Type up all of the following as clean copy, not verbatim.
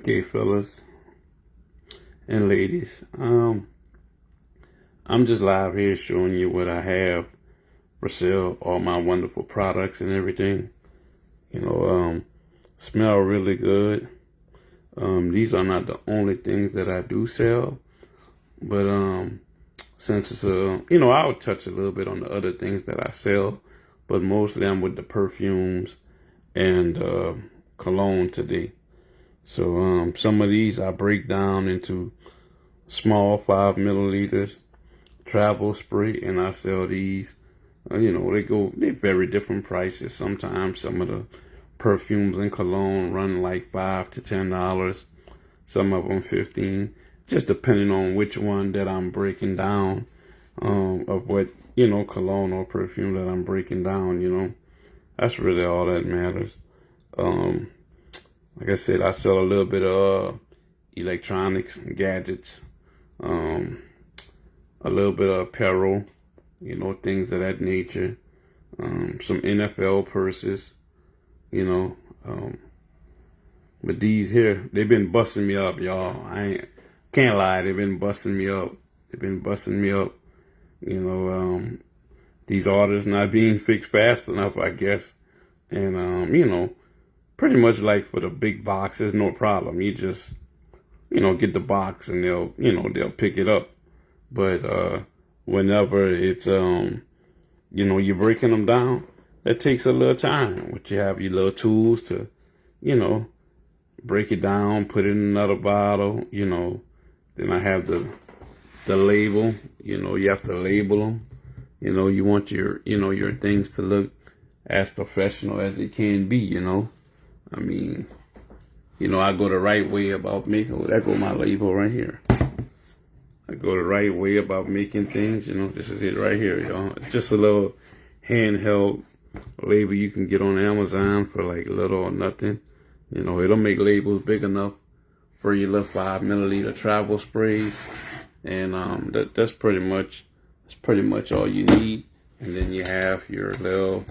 Okay, fellas and ladies, I'm just live here showing you what I have for sale, all my wonderful products and everything. Smell really good. These are not the only things that I do sell, but since it's I'll touch a little bit on the other things that I sell, but mostly I'm with the perfumes and cologne today. So some of these I break down into small 5 milliliters travel spray, and I sell these. They very different prices. Sometimes some of the perfumes and cologne run like $5 to $10. Some of them 15, just depending on which one that I'm breaking down, of what, cologne or perfume that I'm breaking down. That's really all that matters. Like I said, I sell a little bit of electronics and gadgets, a little bit of apparel, things of that nature, some NFL purses, but these here, they've been busting me up, y'all. Can't lie, they've been busting me up. These orders not being fixed fast enough, I guess. And, pretty much like for the big boxes, no problem. You just, get the box and they'll pick it up. But whenever it's, you're breaking them down, that takes a little time. But you have your little tools to, break it down, put it in another bottle, Then I have the label, you have to label them. You want your things to look as professional as it can be, I mean, I go the right way about making, that go my label right here. I go the right way about making things, this is it right here, y'all. It's just a little handheld label you can get on Amazon for like little or nothing. It'll make labels big enough for your little 5 milliliter travel sprays. And that's pretty much all you need. And then you have your little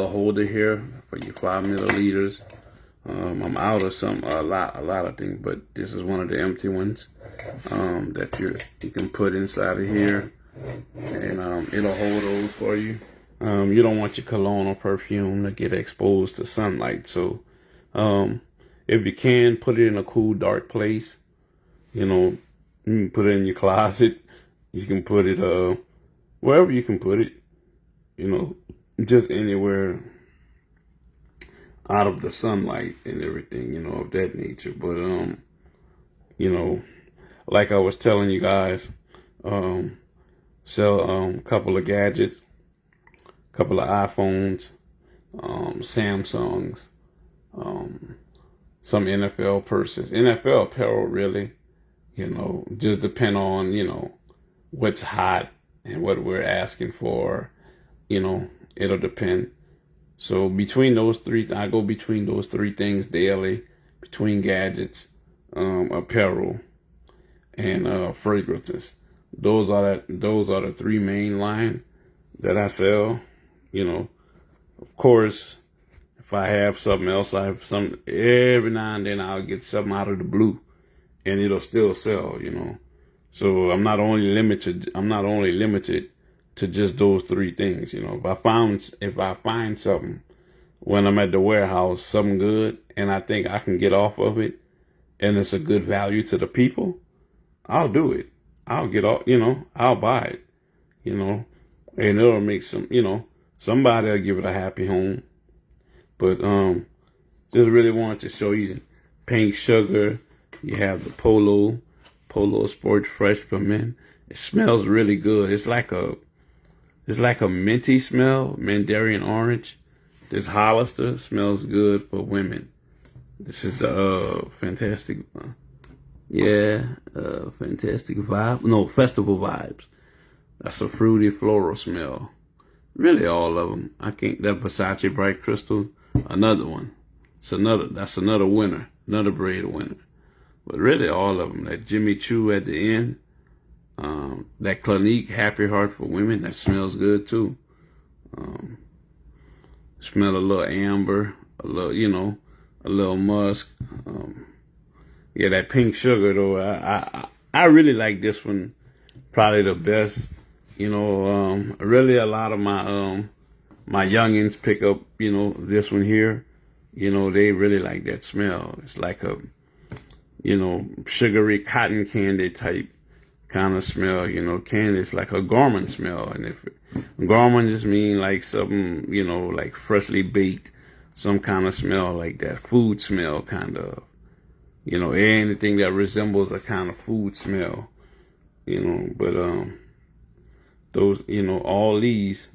holder here for your 5 milliliters. I'm out of a lot of things, but this is one of the empty ones that you can put inside of here, and it'll hold those for you. You don't want your cologne or perfume to get exposed to sunlight, so if you can, put it in a cool, dark place. You can put it in your closet. You can put it wherever you can put it. Just anywhere out of the sunlight and everything, of that nature. But like I was telling you guys, sell a couple of gadgets, a couple of iPhones, Samsungs, some NFL purses, NFL apparel, really. Just depend on what's hot and what we're asking for. It'll depend. So between those three, I go between those three things daily, between gadgets, apparel, and fragrances. Those are the three main line that I sell. Of course, if I have something else, I have some, every now and then I'll get something out of the blue and it'll still sell, So I'm not only limited to just those three things. If I find something when I'm at the warehouse, something good, and I think I can get off of it, and it's a good value to the people, I'll do it. I'll get off, I'll buy it, and it'll make somebody will give it a happy home. But just really wanted to show you Pink Sugar. You have the Polo Sport Fresh for Men. It smells really good. It's like a minty smell, mandarin orange. This Hollister smells good for women. This is the Fantastic Vibe. No, Festival Vibes. That's a fruity floral smell. Really, all of them. That Versace Bright Crystal, another one. That's another winner, another braid winner. But really, all of them. That Jimmy Choo at the end. That Clinique Happy Heart for Women, that smells good too. Smell a little amber, a little, a little musk. Yeah, that pink sugar though, I really like this one, probably the best. Really a lot of my youngins pick up, this one here. They really like that smell. It's like a, sugary cotton candy type kind of smell. Candy is like a Gorman smell. And if Gorman just mean like something, like freshly baked, some kind of smell like that, food smell kind of. Anything that resembles a kind of food smell, but those, all these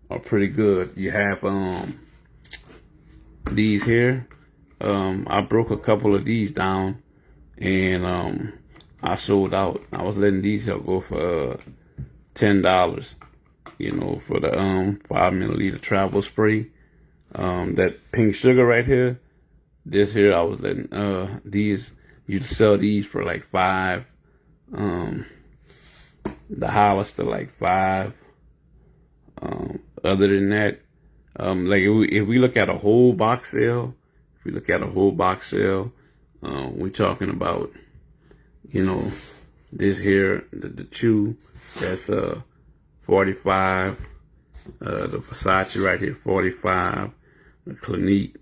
are pretty good. You have these here. I broke a couple of these down, and I sold out. I was letting these go for $10, for the 5 milliliter travel spray. That pink sugar right here. This here, I was letting these, you'd sell these for like $5. The Hollister like $5. Other than that, like if we look at a whole box sale, we're talking about, this here, the chew, that's 45. The Versace right here, 45. The Clinique,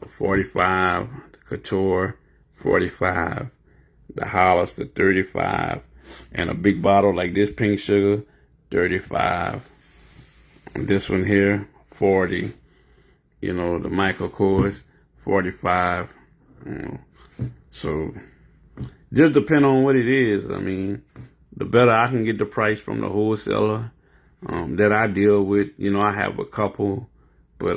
45. The Couture, 45. The Hollister, 35. And a big bottle like this pink sugar, 35. And this one here, 40. The Michael Kors, 45. So just depend on what it is. I mean, the better I can get the price from the wholesaler that I deal with. I have a couple, but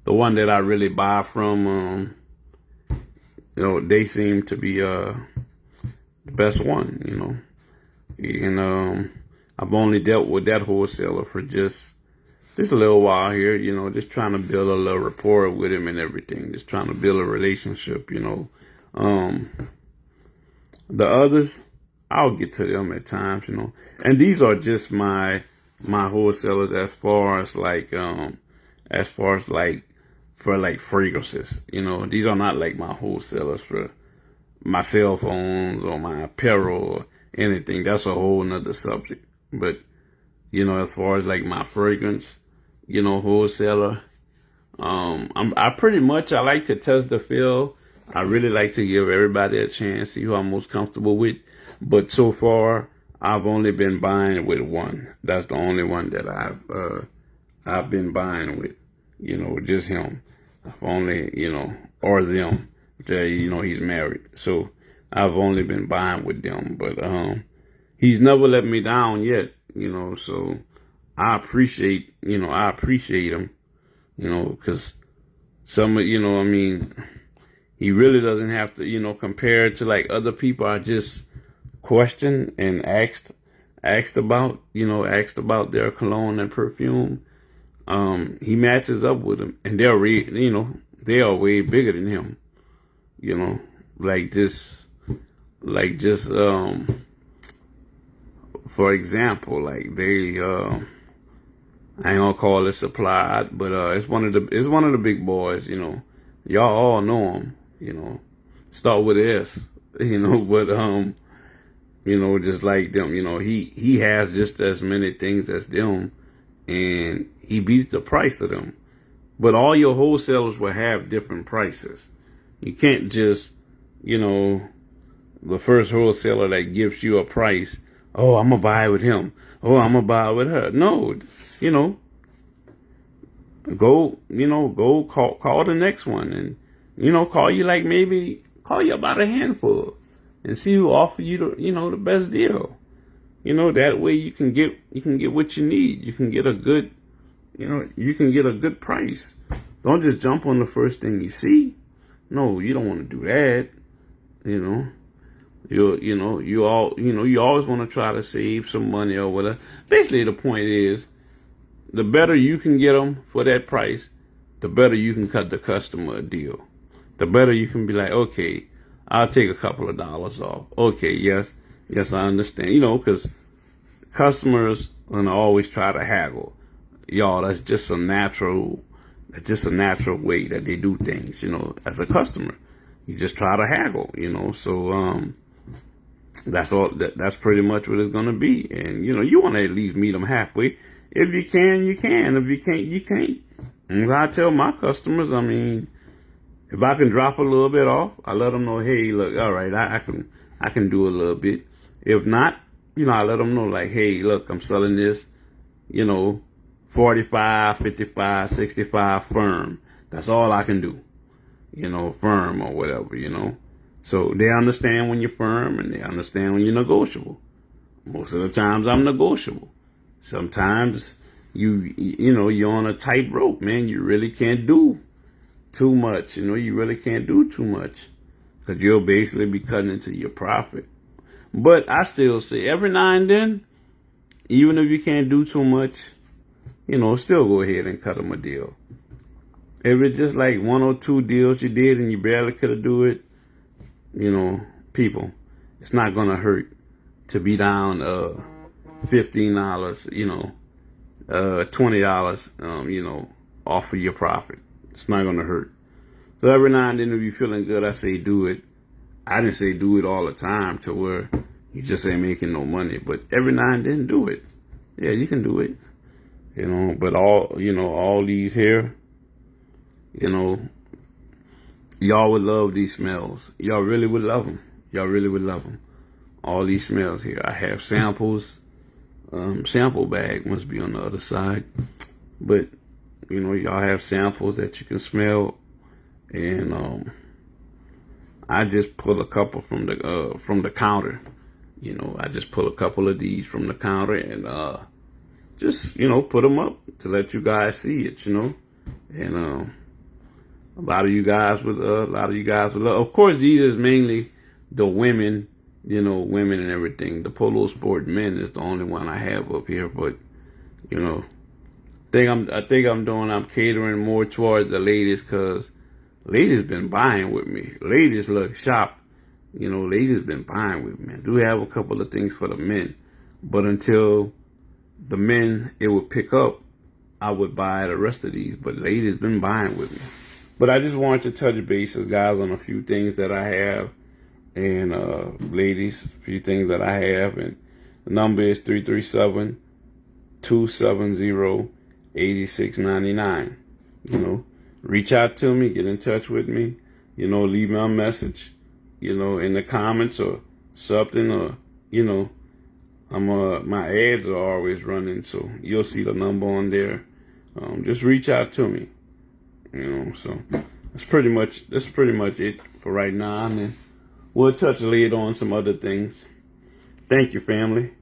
the one that I really buy from, they seem to be the best one, and I've only dealt with that wholesaler for just a little while here, just trying to build a little rapport with him and everything, just trying to build a relationship, the others, I'll get to them at times, and these are just my wholesalers as far as for like fragrances, these are not like my wholesalers for my cell phones or my apparel or anything. That's a whole nother subject. But, as far as like my fragrance, wholesaler, I pretty much, I like to test the feel. I really like to give everybody a chance, see who I'm most comfortable with. But so far, I've only been buying with one. That's the only one that I've been buying with, just him. I've only, or them. He's married. So I've only been buying with them. But he's never let me down yet, so I appreciate him, because some of, he really doesn't have to, compare to like other people. I just questioned and asked about their cologne and perfume. He matches up with them, and they are way bigger than him, for example, like they, I ain't gonna call it Supplied, but it's one of the big boys. Y'all all know him. Start with S. But just like them. He has just as many things as them, and he beats the price of them. But all your wholesalers will have different prices. You can't just, the first wholesaler that gives you a price. Oh, I'm gonna buy it with him. Oh, I'm gonna buy it with her. No, go call the next one, and call you about a handful, and see who offer you the best deal. That way you can get what you need. You can get a good, good price. Don't just jump on the first thing you see. No, you don't want to do that. You always want to try to save some money or whatever. Basically, the point is, the better you can get them for that price, the better you can cut the customer a deal. The better you can be like, okay, I'll take a couple of dollars off. Okay, yes, I understand. Because customers gonna always try to haggle. Y'all, that's just a natural, That's just a natural way that they do things, as a customer. You just try to haggle, So that's all. That's pretty much what it's gonna be. And you want to at least meet them halfway. If you can, you can. If you can't, you can't. And I tell my customers, I mean, if I can drop a little bit off, I let them know, hey, look, all right, I can do a little bit. If not, I let them know, like, hey, look, I'm selling this, 45, 55, 65 firm. That's all I can do, firm or whatever. So they understand when you're firm and they understand when you're negotiable. Most of the times I'm negotiable. Sometimes you're on a tight rope, man. You really can't do too much. You really can't do too much because you'll basically be cutting into your profit. But I still say every now and then, even if you can't do too much, still go ahead and cut them a deal. If it's just like 1 or 2 deals you did and you barely could do it, people, it's not going to hurt to be down $15, $20, off of your profit. It's not going to hurt. So every now and then if you're feeling good, I say do it. I didn't say do it all the time to where you just ain't making no money, but every now and then do it. Yeah, you can do it. But all these here, y'all would love these smells. Y'all really would love them. Y'all really would love them. All these smells here. I have samples. Sample bag must be on the other side. But, y'all have samples that you can smell. And I just pull a couple from the counter. I just pull a couple of these from the counter and just, put them up to let you guys see it, And a lot of you guys would love. Of course, these is mainly the women, women and everything. The Polo Sport men is the only one I have up here, but I'm catering more towards the ladies because ladies been buying with me. Ladies look shop, ladies been buying with me. I do have a couple of things for the men, but until the men it would pick up, I would buy the rest of these. But ladies been buying with me. But I just wanted to touch bases, guys, on a few things that I have. And ladies, a few things that I have. And the number is 337-270-8699. Reach out to me, get in touch with me. Leave me a message, in the comments or something. Or, my ads are always running, so you'll see the number on there. Just reach out to me. So that's pretty much it for right now. And then we'll touch later on some other things. Thank you, family.